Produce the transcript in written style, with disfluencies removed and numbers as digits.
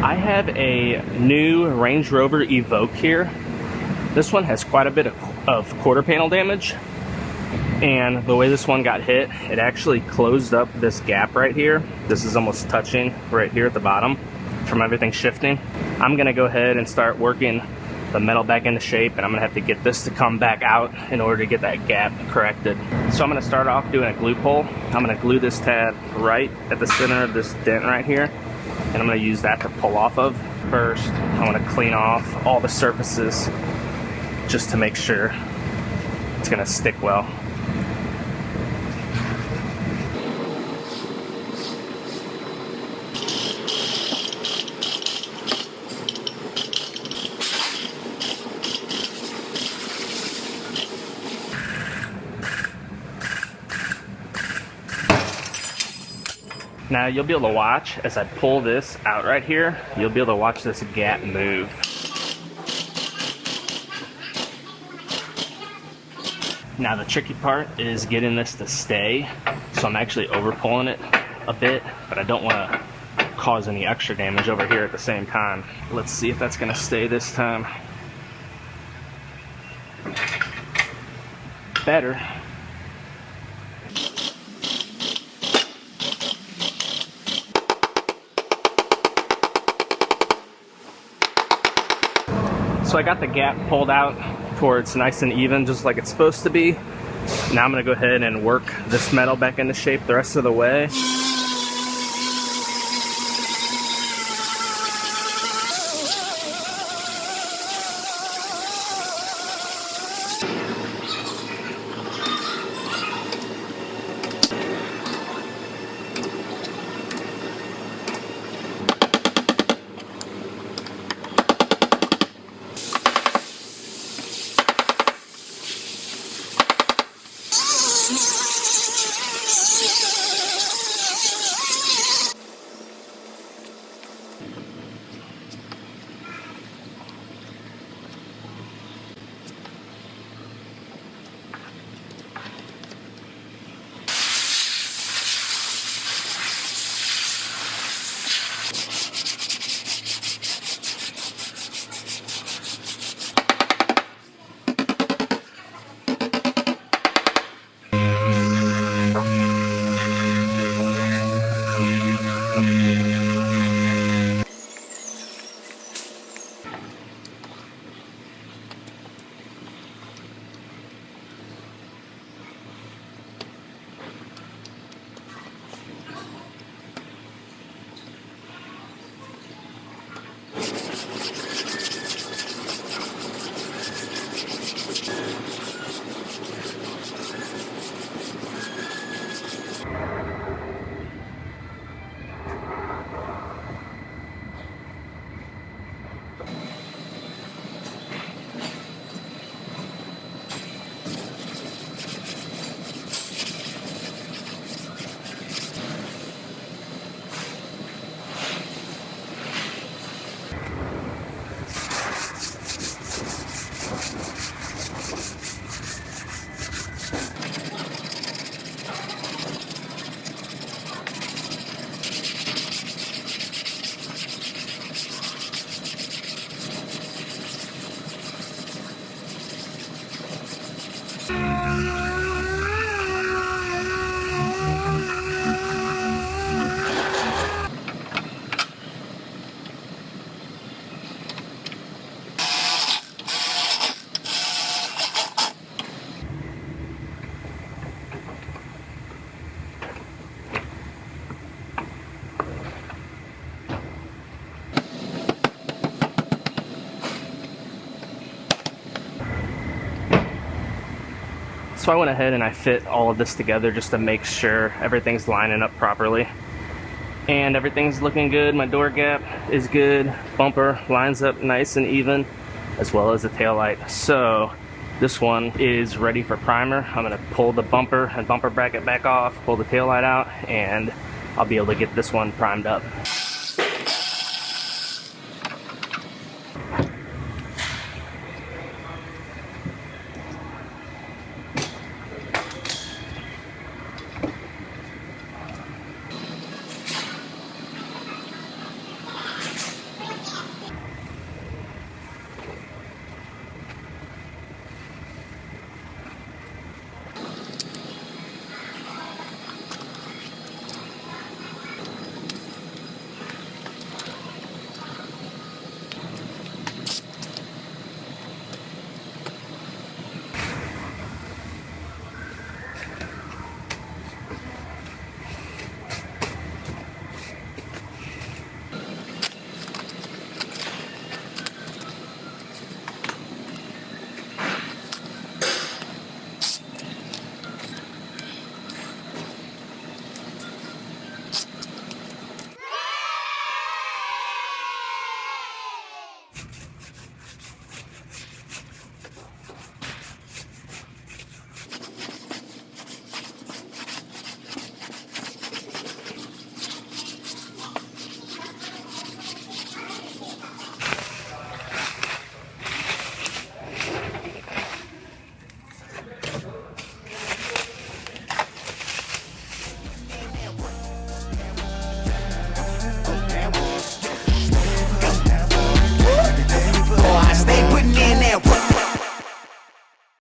I have a new Range Rover Evoque here. This one has quite a bit of quarter panel damage, and the way this one got hit, it actually closed up this gap right here. This is almost touching right here at the bottom from everything shifting. I'm gonna go ahead and start working the metal back into shape, and I'm gonna have to get this to come back out in order to get that gap corrected. So I'm gonna start off doing a glue pull. I'm gonna glue this tab right at the center of this dent right here, and I'm gonna use that to pull off of. First, I wanna clean off all the surfaces just to make sure it's gonna stick well. Now you'll be able to watch as I pull this out right here, you'll be able to watch this gap move. Now the tricky part is getting this to stay, so I'm actually over pulling it a bit, but I don't want to cause any extra damage over here at the same time. Let's see if that's going to stay this time. Better. So I got the gap pulled out to where it's nice and even, just like it's supposed to be. Now I'm gonna go ahead and work this metal back into shape the rest of the way. So I went ahead and I fit all of this together just to make sure everything's lining up properly. And everything's looking good. My door gap is good. Bumper lines up nice and even, as well as the taillight. So this one is ready for primer. I'm gonna pull the bumper and bumper bracket back off, pull the taillight out, and I'll be able to get this one primed up.